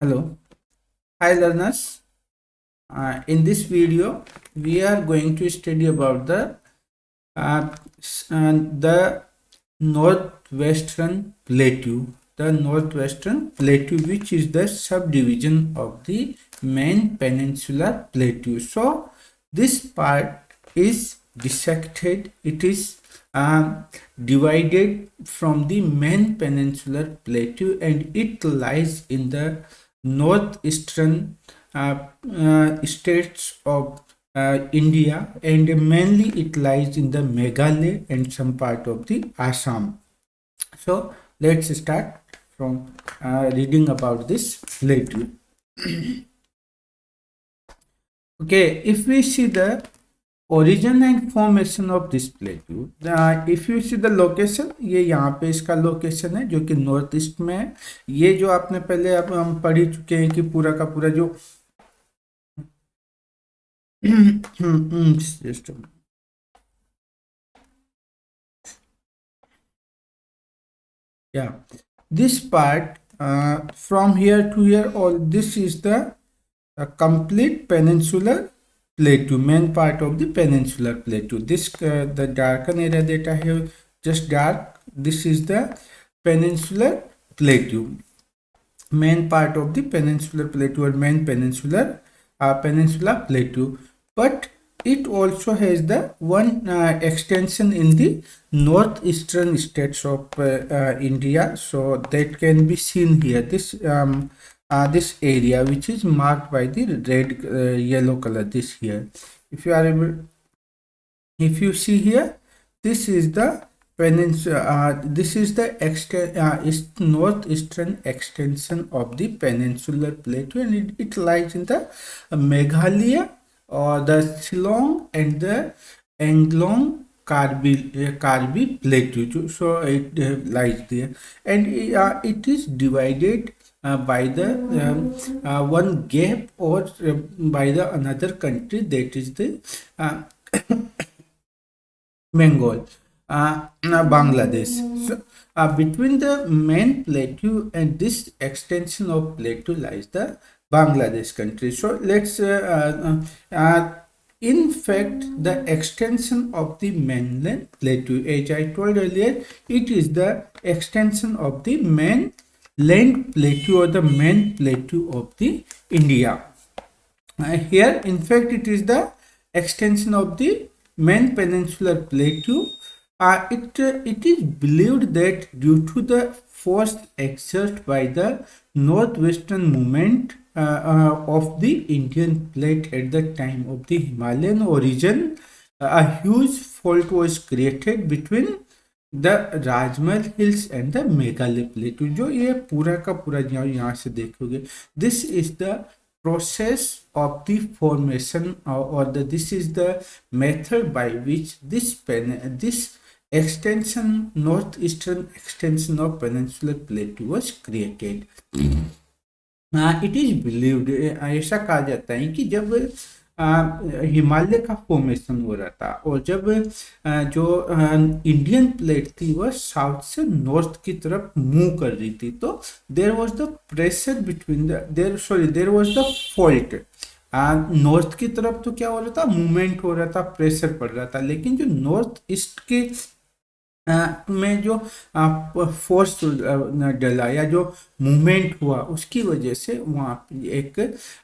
Hello, hi learners. In this video, we are going to study about uh, the Northwestern Plateau. The Northwestern Plateau, which is the subdivision of the main peninsular plateau. So, this part is dissected. It is divided from the main peninsular plateau, and it lies in the northeastern states of India, and mainly it lies in the Meghalaya and some part of the Assam. So let's start from reading about this plateau. Okay, if we see the origin and formation of this plateau, if you see the location, ये यहाँ पे इसका location है जो कि north east में है. ये जो आपने पहले अब हम पढ़ ही चुके हैं कि पूरा का पूरा जो just a minute. Yeah, this part from here to here, all this is the complete peninsular plateau, main part of the peninsular plateau. This the darken area that I have just dark, this is the peninsular plateau, main part of the peninsular plateau or main peninsula plateau. But it also has the one extension in the northeastern states of India, so that can be seen here. This area which is marked by the red yellow color, this here, if you are able, if you see here, this is the peninsula, this is the northeastern extension of the peninsular plateau, and it lies in the Meghalaya or the Shillong and the Anglong Karbi plateau. So it lies there, and it is divided by the one gap or by the another country, that is the Bengal, Bangladesh. So, between the main plateau and this extension of plateau lies the Bangladesh country. So let's in fact, the extension of the mainland plateau, as I told earlier, it is the extension of the main land plateau or the main plateau of the India. Here, in fact, it is the extension of the main peninsular plateau. It is believed that due to the force exerted by the northwestern movement of the Indian plate at the time of the Himalayan origin, a huge fault was created between the Rajmahal Hills and the Meghalaya Plateau. जो ये पूरा का पूरा यहाँ से देखोगे, this is the process of the formation or this is the method by which this extension, northeastern extension of peninsular plateau was created. It is believed, ऐसा कहा जाता है कि जब हिमालय का फॉर्मेशन हो रहा था और जब जो इंडियन प्लेट थी वह साउथ से नॉर्थ की तरफ मूव कर रही थी, तो there was the pressure between there was the fault. North की तरफ तो क्या हो रहा था, मूवमेंट हो रहा था, प्रेशर पड़ रहा था, लेकिन जो नॉर्थ ईस्ट के में जो फोर्स डला या जो मूवमेंट हुआ उसकी वजह से वहाँ पे एक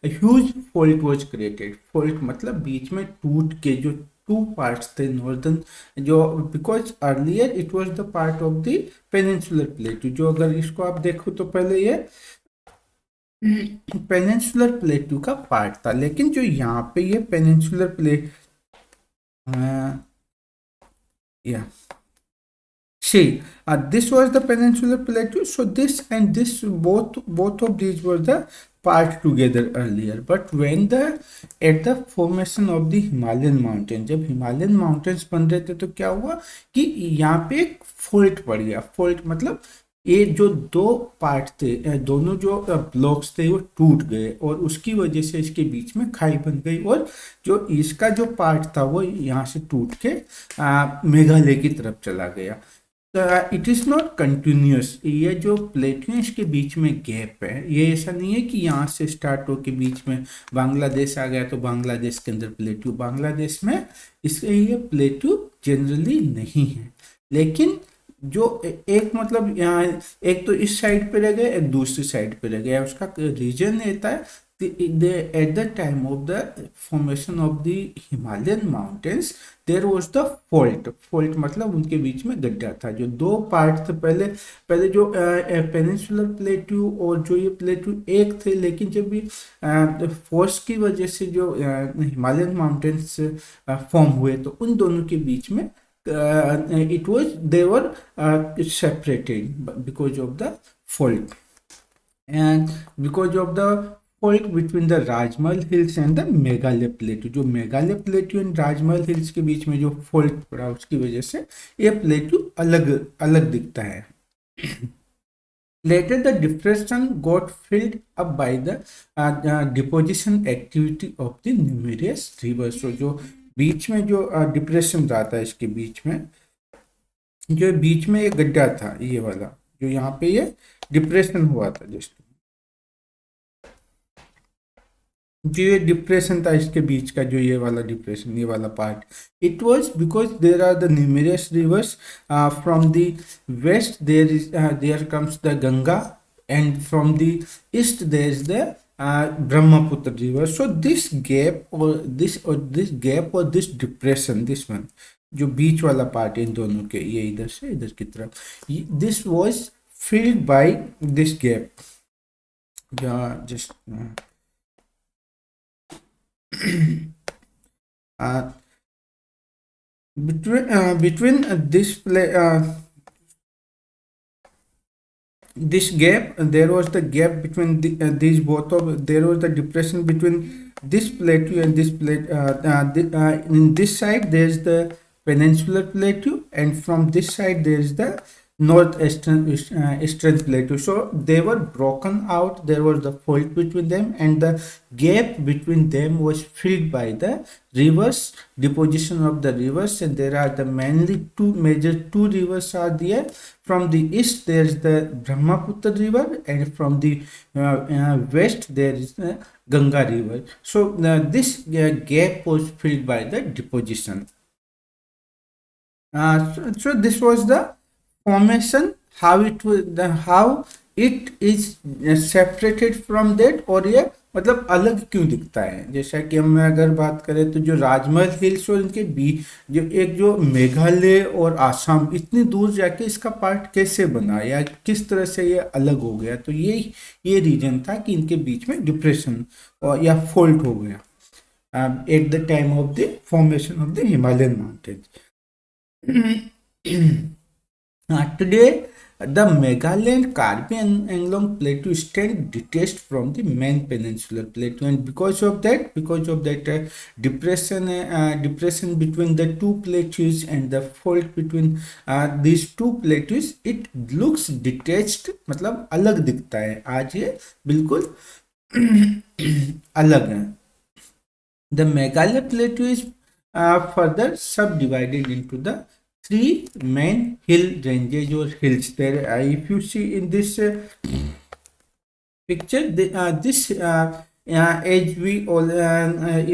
huge fault was created. Fault मतलब बीच में टूट के जो टू पार्ट्स थे नॉर्दर्न, जो because earlier it was the part of the peninsular प्लेटू. जो अगर इसको आप देखो तो पहले ये पेनिनसुलर प्लेटू का पार्ट था, लेकिन जो यहाँ पे ये पेनिनसुलर प्लेट या See, this was the peninsular plateau. So this and this both of these were the part together earlier. But when at the formation of the Himalayan mountain, जब Himalayan mountains बन रहे थे तो क्या हुआ कि यहाँ पे एक फोल्ट पड़ गया. फोल्ट मतलब ये जो दो पार्ट थे, दोनों जो ब्लॉक्स थे वो टूट गए और उसकी वजह से इसके बीच में खाई बन गई, और जो इसका जो पार्ट था वो यहाँ से टूट के मेघालय की तरफ चला गया. It is not continuous. ये जो प्लेटो के बीच में गैप है, ये ऐसा नहीं है कि यहाँ से स्टार्ट हो के बीच में बांग्लादेश आ गया तो बांग्लादेश के अंदर प्लेटो, बांग्लादेश में इसके ये प्लेटो जनरली नहीं है। लेकिन जो एक मतलब यहाँ एक तो इस साइड पे रह गया, एक दूसरी साइड पे रह गया, उसका रीजन रहता है at the time of the formation of the Himalayan mountains there was the fault मतलब उनके बीच में गड्ढा था। जो दो पार्ट थे, पहले जो पेनिनसुलर प्लेटू और जो ये प्लेटू एक थे, लेकिन जब भी फोर्स की वजह से जो हिमालयन माउंटेन्स फॉर्म हुए तो उन दोनों के बीच में they were separated because of the fault, and because of the fault between the Rajmal Hills and the Meghalaya Plateau। जो मेघालय प्लेटू एंड राजमहल हिल्स के बीच में जो फॉल्ट पड़ा उसकी वजह से ये प्लेटू अलग अलग दिखता है। Later the depression got filled up by the deposition activity of the numerous rivers। so जो बीच में जो डिप्रेशन जाता है, इसके बीच में जो बीच में एक गड्ढा था ये वाला, जो यहाँ पे ये डिप्रेशन हुआ था, जस्ट जो ये डिप्रेशन था इसके बीच का, जो ये वाला डिप्रेशन, ये वाला part, it was because there are the numerous rivers from the west there comes the Ganga, and from the east there is the Brahmaputra river. So this gap or this depression, this one जो बीच वाला part in दोनों के, ये इधर से इधर की तरफ, this was filled by this gap. Just between this gap, there was the gap between these both of, there was the depression between this plateau and this plateau. In this side there is the peninsular plateau, and from this side there is the northeastern eastern plateau. So they were broken out, there was the fault between them, and the gap between them was filled by the rivers, deposition of the rivers, and there are the mainly two rivers are there. From the east there is the Brahmaputra river, and from the west there is the Ganga river. So this gap was filled by the deposition. So this was the formation, how it is separated from that, और ये मतलब अलग क्यों दिखता है। जैसा कि हम अगर बात करें तो जो राजमहल हिल्स और इनके बीच जो मेघालय और आसाम इतनी दूर जाके इसका पार्ट कैसे बना या किस तरह से ये अलग हो गया, तो ये रीजन था कि इनके बीच में डिप्रेशन और या फॉल्ट हो गया at the time of the formation of the Himalayan mountains. Today, the Meghalayan Karbi Anglong Plateau stand detached from the main peninsular plateau, and because of that depression between the two plateaus and the fault between these two plateaus, it looks detached, मतलब अलग दिखता है। आज ये बिल्कुल अलग है। The Meghalaya Plateau is further subdivided into the three main hill ranges or hills. There, if you see in this picture, as we all,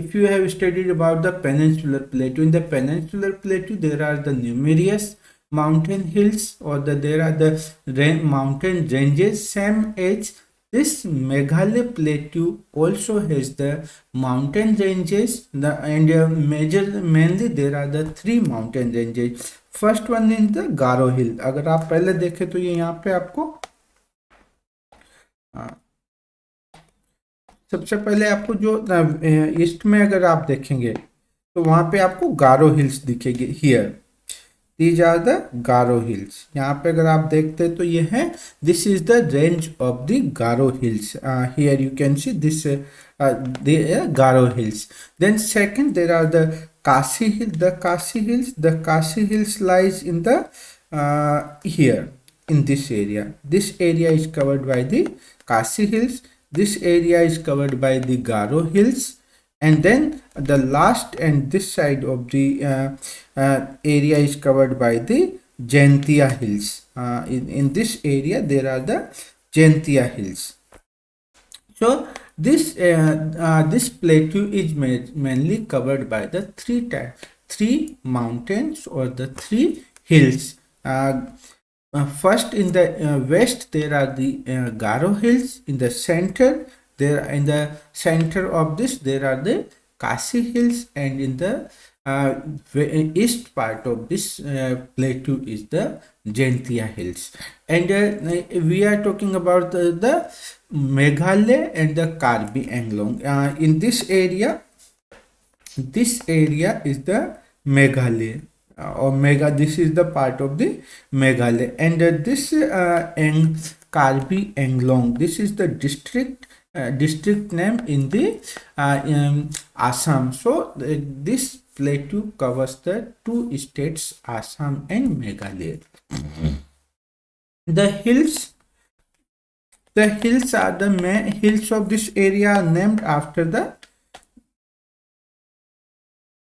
if you have studied about the peninsular plateau, in the peninsular plateau there are the numerous mountain hills, or there are the mountain ranges, same as this Meghalaya Plateau also has the mountain ranges, mainly there are the three mountain ranges. First one is the Garo Hill। अगर आप पहले देखें तो ये यहाँ पे आपको सबसे पहले आपको जो ईस्ट में अगर आप देखेंगे तो वहाँ पे आपको गारो हिल्स दिखेगी। Here these are the Garo hills. यहाँ पे अगर आप देखते हैं तो ये है, this is the range of the Garo hills. Here you can see this Garo hills. Then second there are the Kasi Hill, the Kasi Hills lies in the here in this area. This area is covered by the Kasi Hills. This area is covered by the Garo Hills, and then the last and this side of the area is covered by the Gentia Hills. In this area, there are the Gentia Hills. So this plateau is mainly covered by the three mountains or the three hills. First, in the west, there are the Garo Hills. In the center, of this, there are the Kasi Hills, and in the east part of this plateau is the Gentia Hills. And we are talking about the Meghalaya and the Karbi Anglong. In this area is the Meghalaya. This is the part of the Meghalaya, and this Karbi Anglong, this is the district name in the Assam. So this plateau covers the two states, Assam and Meghalaya. The hills are the main hills of this area, are named after the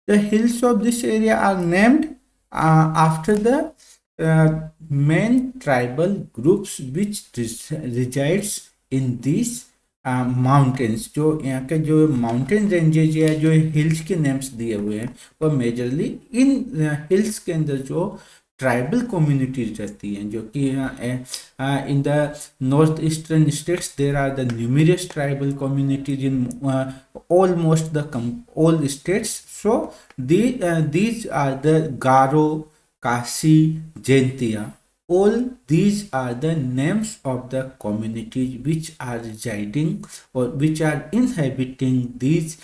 hills of this area are named after the main tribal groups which resides in these mountains. जो यहाँ के जो mountain ranges या जो hills के names दिए हुए हैं वो मेजरली इन हिल्स के अंदर जो ट्राइबल कम्युनिटीज रहती हैं, जो कि in the north eastern states there are the numerous tribal communities in almost the all states. So these are the Garo, Kasi, Gentia. All these are the names of the communities which are residing or which are inhabiting these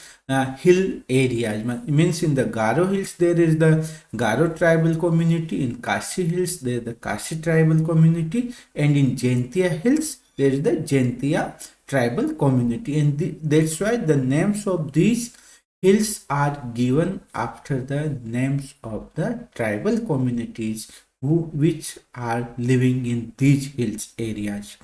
hill areas. Means in the Garo Hills there is the Garo tribal community, in Kasi Hills there is the Kasi tribal community, and in Gentia Hills there is the Gentia tribal community, and that's why the names of these hills are given after the names of the tribal communities which are living in these hills areas.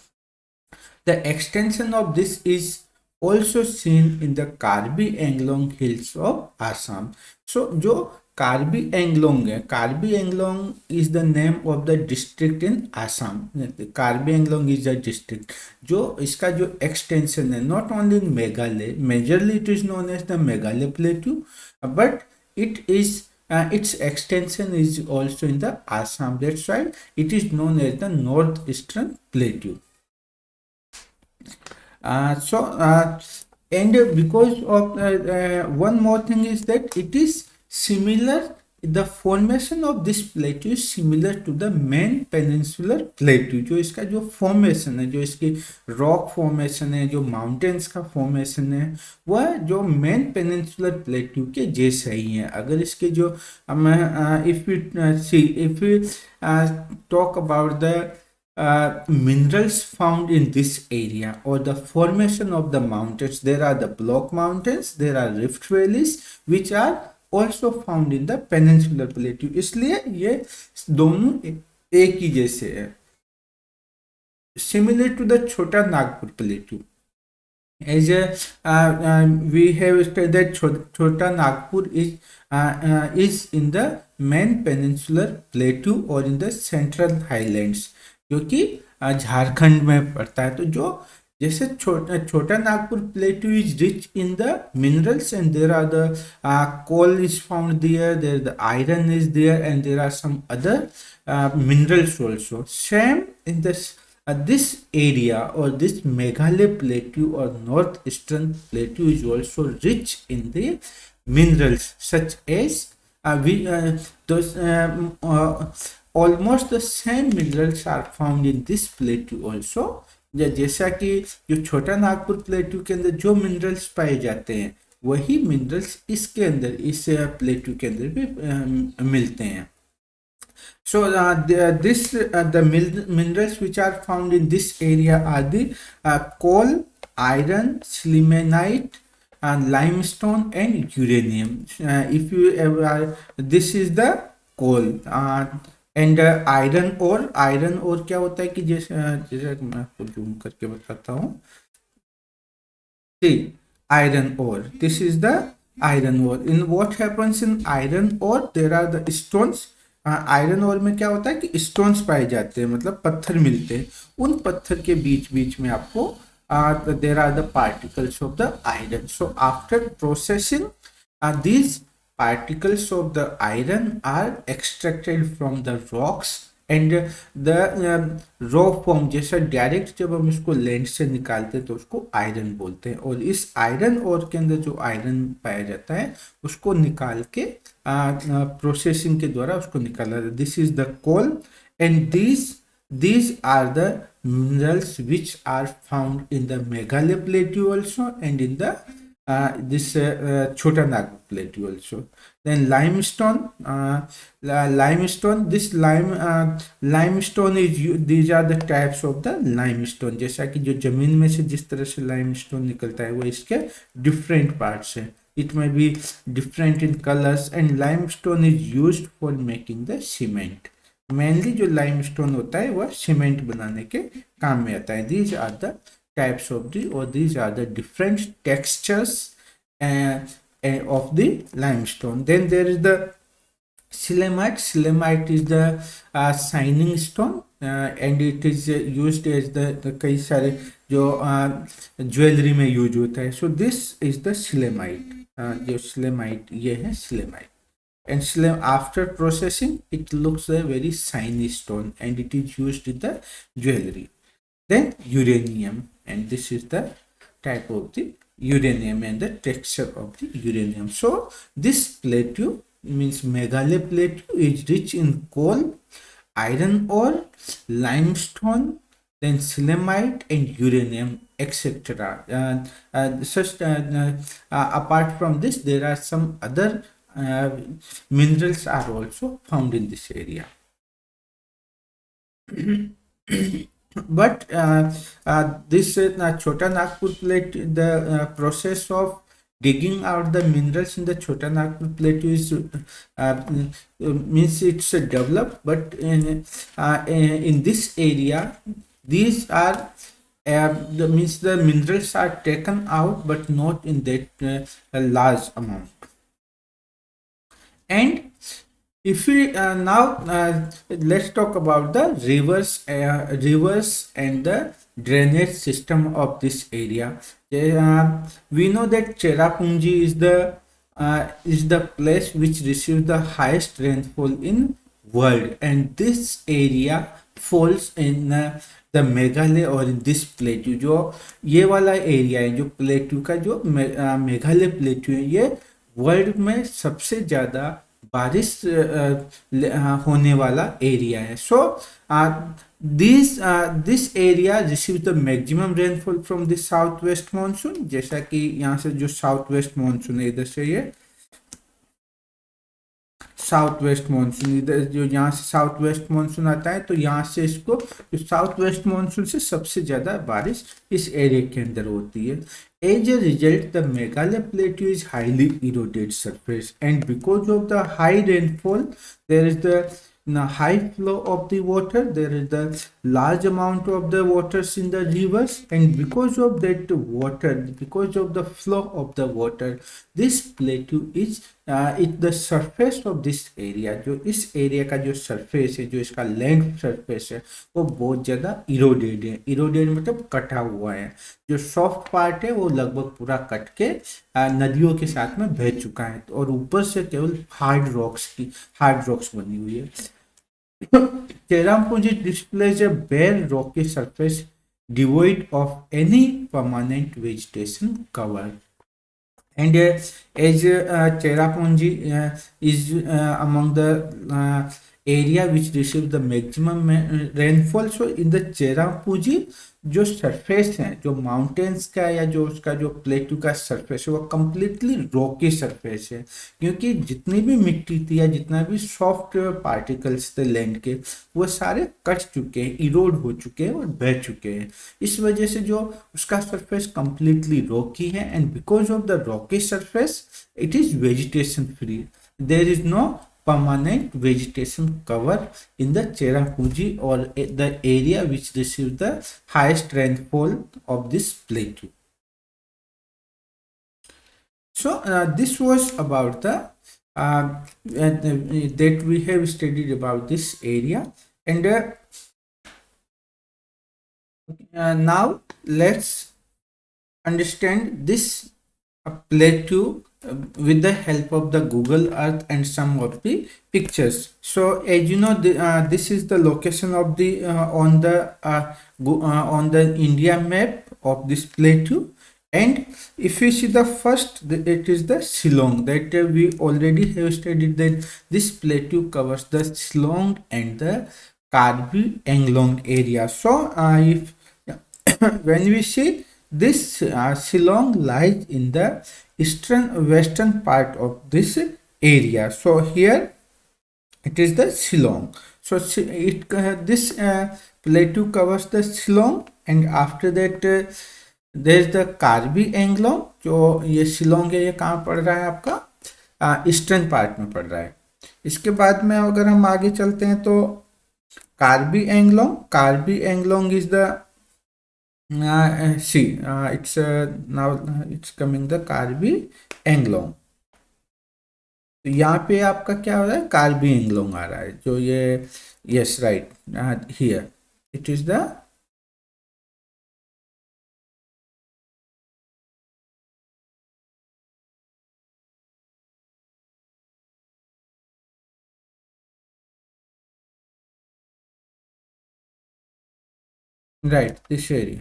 The extension of this is also seen in the Karbi Anglong hills of Assam. So जो Karbi Anglong है, Karbi Anglong is the name of the district in Assam. Karbi Anglong is the district. जो इसका जो extension है, not only in Meghalaya, majorly it is known as the Meghalaya Plateau, but it is its extension is also in the Assam. That's why it is known as the Northeastern Plateau. And because of one more thing is that it is similar, the formation of this plateau is similar to the main peninsular plateau. जो इसका जो formation है, जो इसकी rock formation है, जो mountains का formation है, वह जो मेन पेनिनसुलर प्लेट्यू के जैसा ही है. अगर इसके जो if we talk about the minerals found in this area or the formation of the mountains, there are the block mountains, there are rift valleys which are also found in the peninsular plateau. इसलिए ये दोनों एक ही जैसे है. Similar to the Chota Nagpur plateau, as we have studied that Chota Nagpur is in the main peninsular plateau or in the central highlands, जो कि झारखंड में पड़ता है. तो जो जैसे Chota Nagpur plateau is rich in the minerals and there are the coal is found there, the iron is there, and there are some other minerals also. Same in this area or this Meghalaya plateau or northeastern plateau is also rich in the minerals such as almost the same minerals are found in this plateau also. जैसा कि जो छोटा नागपुर प्लेटू के अंदर जो minerals पाए जाते हैं वही मिनरल्स इसके अंदर इस प्लेटू के अंदर भी मिलते हैं. So the minerals which are found in this area are the coal, iron, sillimanite, and limestone and uranium. If you ever this is the coal and iron और क्या होता है कि जैसे मैं आपको जूम करके बताता हूँ. आयरन और this is the iron ore. In what happens in iron ore, there are the stones iron ore में क्या होता है कि स्टोन्स पाए जाते हैं, मतलब पत्थर मिलते हैं। उन पत्थर के बीच बीच में आपको there are the particles of the iron. So after processing these particles of the iron are extracted from the rocks and the raw form, जैसा डायरेक्ट जब हम इसको लैंड से निकालते हैं तो उसको आयरन बोलते हैं, और इस आयरन ओर के अंदर जो आयरन पाया जाता है उसको निकाल के प्रोसेसिंग के द्वारा उसको निकाला जाता है. This is the coal and these are the minerals which are found in the Meghalaya plateau also and in the this Chota Nagpur plateau also. Then limestone, limestone. This limestone is these are the types of the limestone. जैसा कि जो जमीन में से जिस तरह से limestone निकलता है वो इसके different parts है. It may be different in colors and limestone is used for making the cement. Mainly जो लाइमस्टोन होता है वह सीमेंट बनाने के काम में आता है. These are the types of the और these are the different textures of the limestone. Then there is the Silemite. Silemite is the shining stone and it is used as the कई सारे जो ज्वेलरी में use होता है. So this is the selenite. जो selenite ये है सिलेमाइट. And after processing it looks a very shiny stone and it is used in the jewelry. Then uranium, and this is the type of the uranium and the texture of the uranium. So this plateau means Meghalaya plateau is rich in coal, iron ore, limestone, then silemite and uranium, etc. Apart from this there are some other minerals are also found in this area. But this Chota Nagpur plateau, the process of digging out the minerals in the Chota Nagpur plateau is means it's developed, but in this area these are means the minerals are taken out but not in that large amount. And if we now let's talk about the rivers and the drainage system of this area. We know that Cherrapunji is the place which receives the highest rainfall in world, and this area falls in the Meghalaya or in this plateau. जो ये वाला area है, जो plateau का जो Meghalaya plateau है, ये world में सबसे ज़्यादा बारिश होने वाला एरिया है. So this area receive the maximum rainfall from the south west monsoon. जैसा कि यहाँ से जो साउथ वेस्ट मानसून है, इधर से ये साउथ वेस्ट मानसून, इधर जो यहाँ से साउथ वेस्ट मानसून आता है तो यहाँ से इसको जो साउथ वेस्ट मानसून से सबसे ज़्यादा बारिश इस एरिया के अंदर होती है. As a result, the Meghalaya plateau is highly eroded surface, and because of the high rainfall, there is the high flow of the water. There is the large amount of the waters in the rivers, and because of that water, because of the flow of the water, this plateau is the surface of this area. जो इस area का जो surface है, जो इसका land surface है, वो बहुत ज़्यादा इरोडेड है. इरोडेड मतलब कटा हुआ है. जो सॉफ्ट पार्ट है वो लगभग पूरा कट के नदियों के साथ में बह चुका है, और ऊपर से केवल हार्ड रॉक्स बनी हुई है. Cherrapunji displays a bare rocky surface devoid of any permanent vegetation cover. And as Cherrapunji is among the area which receives the maximum rainfall, so in the Cherrapunji जो सरफेस है, जो mountains का या जो उसका जो प्लेटू का सरफेस है, वो कम्प्लीटली रॉकी सरफेस है, क्योंकि जितनी भी मिट्टी थी या जितना भी सॉफ्ट पार्टिकल्स थे लैंड के, वो सारे कट चुके हैं, इरोड हो चुके हैं और बह चुके हैं. इस वजह से जो उसका सरफेस कम्प्लीटली रॉकी है, and because of the rocky surface it is vegetation free. There is no permanent vegetation cover in the Cherrapunji or the area which receives the highest rainfall of this plateau. So this was about the that we have studied about this area. And now let's understand this plateau with the help of the Google Earth and some of the pictures. So as you know, this is the location of the on the India map of this plateau. And if you see the first, it is the Shillong, that we already have studied that this plateau covers the Shillong and the Karbi Anglong area. So if when we see this, Shillong lies in the eastern western part of this area. So here it is the Shillong. So this plateau covers the Shillong, and after that there is the Karbi Anglong. जो ये शिलोंग है, ये कहाँ पड़ रहा है आपका eastern part में पड़ रहा है. इसके बाद में अगर हम आगे चलते हैं तो Karbi Anglong is the see, it's now it's coming the Karbi Anglong. तो यहाँ पे आपका क्या हो रहा है, कार्बी एंगलोंग आ रहा है, जो ये yes right here it is the right this area.